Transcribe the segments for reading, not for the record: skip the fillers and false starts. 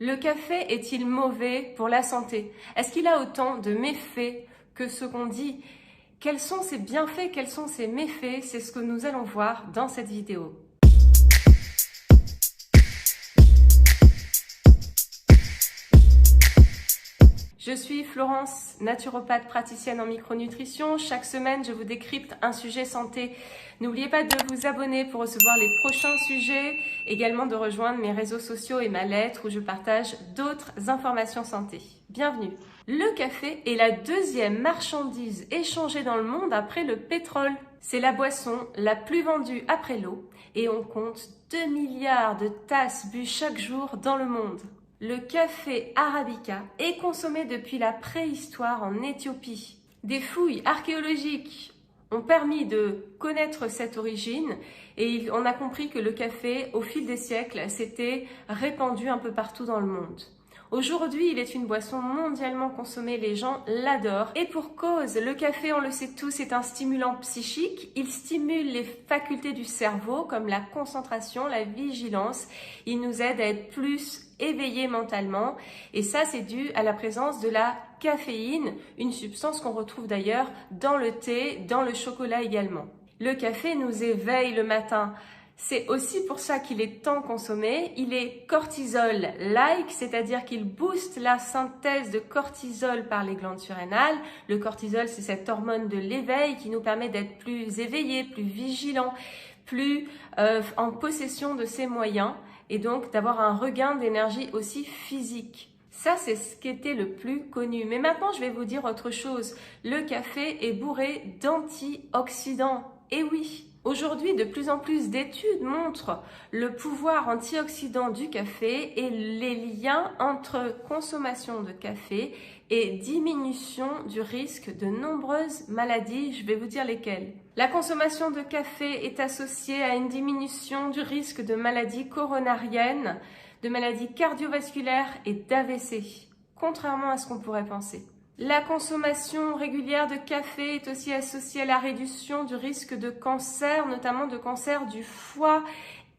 Le café est-il mauvais pour la santé? Est-ce qu'il a autant de méfaits que ce qu'on dit? Quels sont ses bienfaits? Quels sont ses méfaits? C'est ce que nous allons voir dans cette vidéo. Je suis Florence, naturopathe praticienne en micronutrition. Chaque semaine, je vous décrypte un sujet santé. N'oubliez pas de vous abonner pour recevoir les prochains sujets, également de rejoindre mes réseaux sociaux et ma lettre où je partage d'autres informations santé. Bienvenue. Le café est la deuxième marchandise échangée dans le monde après le pétrole. C'est la boisson la plus vendue après l'eau et on compte 2 milliards de tasses bues chaque jour dans le monde. Le café arabica est consommé depuis la préhistoire en Éthiopie. Des fouilles archéologiques ont permis de connaître cette origine et on a compris que le café, au fil des siècles, s'était répandu un peu partout dans le monde. Aujourd'hui, il est une boisson mondialement consommée, les gens l'adorent. Et pour cause, le café, on le sait tous, est un stimulant psychique. Il stimule les facultés du cerveau comme la concentration, la vigilance. Il nous aide à être plus éveillés mentalement. Et ça, c'est dû à la présence de la caféine, une substance qu'on retrouve d'ailleurs dans le thé, dans le chocolat également. Le café nous éveille le matin. C'est aussi pour ça qu'il est tant consommé. Il est cortisol-like, c'est-à-dire qu'il booste la synthèse de cortisol par les glandes surrénales. Le cortisol, c'est cette hormone de l'éveil qui nous permet d'être plus éveillés, plus vigilants, plus en possession de ses moyens et donc d'avoir un regain d'énergie aussi physique. Ça, c'est ce qui était le plus connu. Mais maintenant, je vais vous dire autre chose. Le café est bourré d'antioxydants. Et oui! Aujourd'hui, de plus en plus d'études montrent le pouvoir antioxydant du café et les liens entre consommation de café et diminution du risque de nombreuses maladies. Je vais vous dire lesquelles. La consommation de café est associée à une diminution du risque de maladies coronariennes, de maladies cardiovasculaires et d'AVC, contrairement à ce qu'on pourrait penser. La consommation régulière de café est aussi associée à la réduction du risque de cancer, notamment de cancer du foie,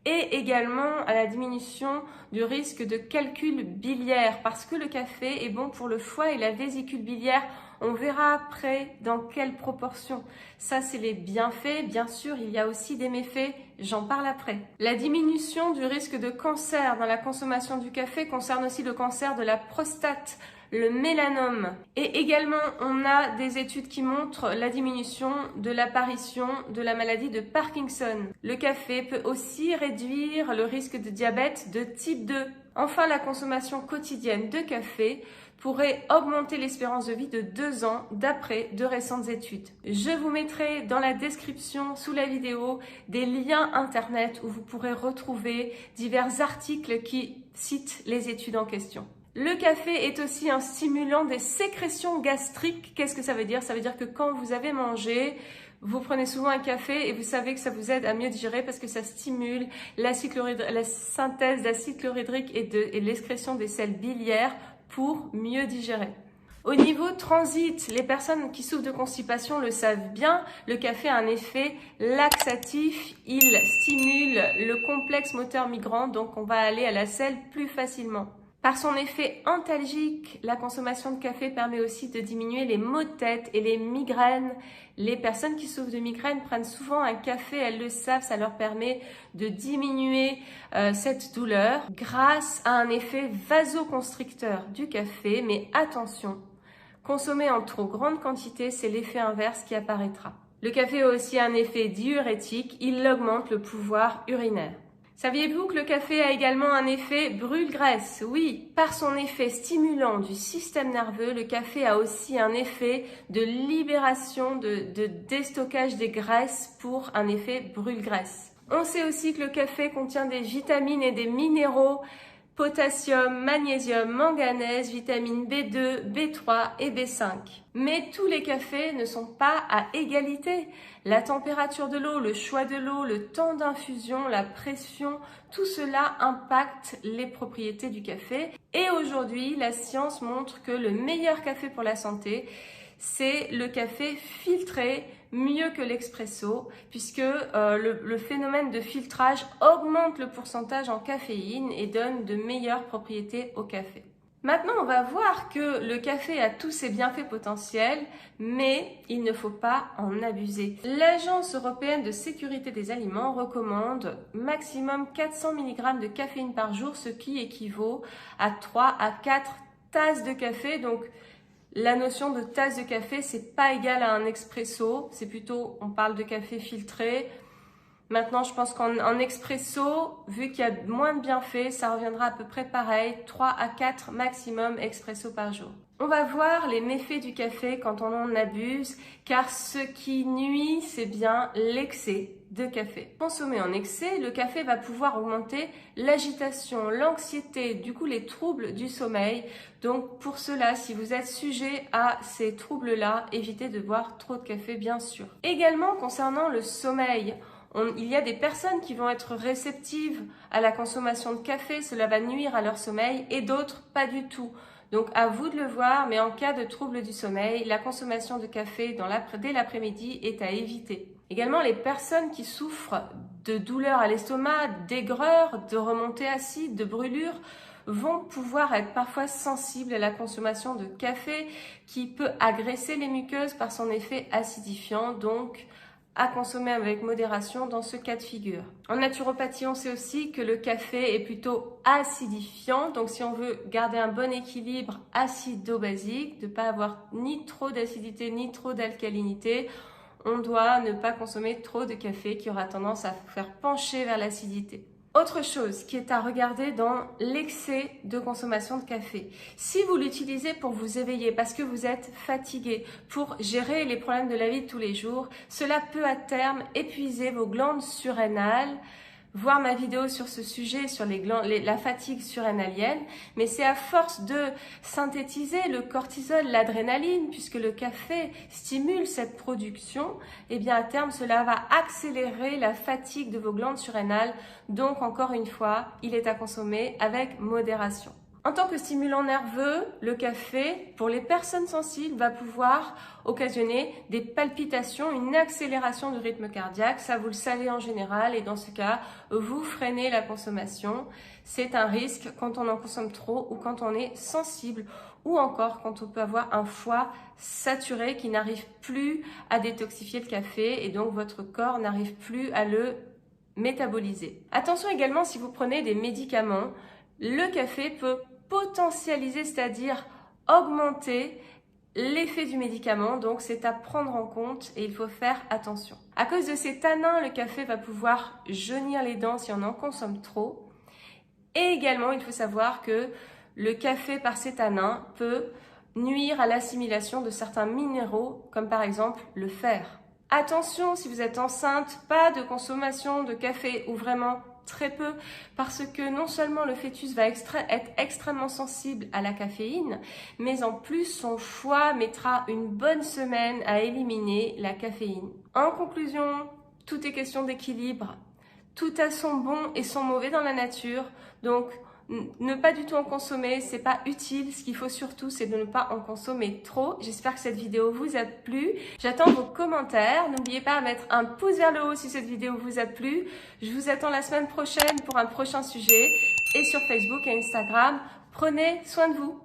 et également à la diminution du risque de calcul biliaire, parce que le café est bon pour le foie et la vésicule biliaire. On verra après dans quelle proportion. Ça, c'est les bienfaits. Bien sûr, il y a aussi des méfaits. J'en parle après. La diminution du risque de cancer dans la consommation du café concerne aussi le cancer de la prostate, le mélanome. Et également, on a des études qui montrent la diminution de l'apparition de la maladie de Parkinson. Le café peut aussi réduire le risque de diabète de type 2. Enfin, la consommation quotidienne de café pourrait augmenter l'espérance de vie de 2 ans d'après de récentes études. Je vous mettrai dans la description sous la vidéo des liens internet où vous pourrez retrouver divers articles qui citent les études en question. Le café est aussi un stimulant des sécrétions gastriques. Qu'est-ce que ça veut dire? Ça veut dire que quand vous avez mangé, vous prenez souvent un café et vous savez que ça vous aide à mieux digérer parce que ça stimule la synthèse d'acide chlorhydrique et l'excrétion des sels biliaires pour mieux digérer. Au niveau transit, les personnes qui souffrent de constipation le savent bien, le café a un effet laxatif, il stimule le complexe moteur migrant, donc on va aller à la selle plus facilement. Par son effet antalgique, la consommation de café permet aussi de diminuer les maux de tête et les migraines. Les personnes qui souffrent de migraines prennent souvent un café, elles le savent, ça leur permet de diminuer cette douleur grâce à un effet vasoconstricteur du café. Mais attention, consommer en trop grande quantité, c'est l'effet inverse qui apparaîtra. Le café a aussi un effet diurétique, il augmente le pouvoir urinaire. Saviez-vous que le café a également un effet brûle-graisse? Oui, par son effet stimulant du système nerveux, le café a aussi un effet de libération, de déstockage des graisses pour un effet brûle-graisse. On sait aussi que le café contient des vitamines et des minéraux, potassium, magnésium, manganèse, vitamines B2, B3 et B5. Mais tous les cafés ne sont pas à égalité. La température de l'eau, le choix de l'eau, le temps d'infusion, la pression, tout cela impacte les propriétés du café. Et aujourd'hui, la science montre que le meilleur café pour la santé, c'est le café filtré, mieux que l'expresso, puisque le phénomène de filtrage augmente le pourcentage en caféine et donne de meilleures propriétés au café. Maintenant, on va voir que le café a tous ses bienfaits potentiels, mais il ne faut pas en abuser. L'Agence européenne de sécurité des aliments recommande maximum 400 mg de caféine par jour, ce qui équivaut à 3 à 4 tasses de café. Donc, la notion de tasse de café, c'est pas égal à un expresso, c'est plutôt, on parle de café filtré. Maintenant, je pense qu'en expresso, vu qu'il y a moins de bienfaits, ça reviendra à peu près pareil, 3 à 4 maximum expresso par jour. On va voir les méfaits du café quand on en abuse, car ce qui nuit, c'est bien l'excès de café. Consommé en excès, le café va pouvoir augmenter l'agitation, l'anxiété, du coup les troubles du sommeil. Donc pour cela, si vous êtes sujet à ces troubles-là, évitez de boire trop de café, bien sûr. Également, concernant le sommeil, il y a des personnes qui vont être réceptives à la consommation de café, cela va nuire à leur sommeil, et d'autres pas du tout. Donc à vous de le voir, mais en cas de trouble du sommeil, la consommation de café dès l'après-midi est à éviter. Également, les personnes qui souffrent de douleurs à l'estomac, d'aigreur, de remontées acides, de brûlures, vont pouvoir être parfois sensibles à la consommation de café qui peut agresser les muqueuses par son effet acidifiant, donc à consommer avec modération dans ce cas de figure. En naturopathie, on sait aussi que le café est plutôt acidifiant, donc si on veut garder un bon équilibre acido-basique, de ne pas avoir ni trop d'acidité ni trop d'alcalinité, on doit ne pas consommer trop de café qui aura tendance à faire pencher vers l'acidité. Autre chose qui est à regarder dans l'excès de consommation de café. Si vous l'utilisez pour vous éveiller parce que vous êtes fatigué, pour gérer les problèmes de la vie de tous les jours, cela peut à terme épuiser vos glandes surrénales. Voir ma vidéo sur ce sujet, sur la fatigue surrénalienne, mais c'est à force de synthétiser le cortisol, l'adrénaline, puisque le café stimule cette production, et bien à terme cela va accélérer la fatigue de vos glandes surrénales, donc encore une fois, il est à consommer avec modération. En tant que stimulant nerveux, le café, pour les personnes sensibles, va pouvoir occasionner des palpitations, une accélération du rythme cardiaque. Ça, vous le savez en général, et dans ce cas, vous freinez la consommation. C'est un risque quand on en consomme trop ou quand on est sensible, ou encore quand on peut avoir un foie saturé qui n'arrive plus à détoxifier le café, et donc votre corps n'arrive plus à le métaboliser. Attention également si vous prenez des médicaments, le café peut potentialiser, c'est-à-dire augmenter l'effet du médicament, donc c'est à prendre en compte et il faut faire attention. À cause de ces tanins, le café va pouvoir jaunir les dents si on en consomme trop. Et également, il faut savoir que le café par ces tanins peut nuire à l'assimilation de certains minéraux, comme par exemple le fer. Attention, si vous êtes enceinte, pas de consommation de café ou vraiment très peu, parce que non seulement le fœtus va être extrêmement sensible à la caféine, mais en plus son foie mettra une bonne semaine à éliminer la caféine. En conclusion, tout est question d'équilibre. Tout a son bon et son mauvais dans la nature, donc ne pas du tout en consommer, c'est pas utile. Ce qu'il faut surtout, c'est de ne pas en consommer trop. J'espère que cette vidéo vous a plu. J'attends vos commentaires. N'oubliez pas de mettre un pouce vers le haut si cette vidéo vous a plu. Je vous attends la semaine prochaine pour un prochain sujet et sur Facebook et Instagram. Prenez soin de vous.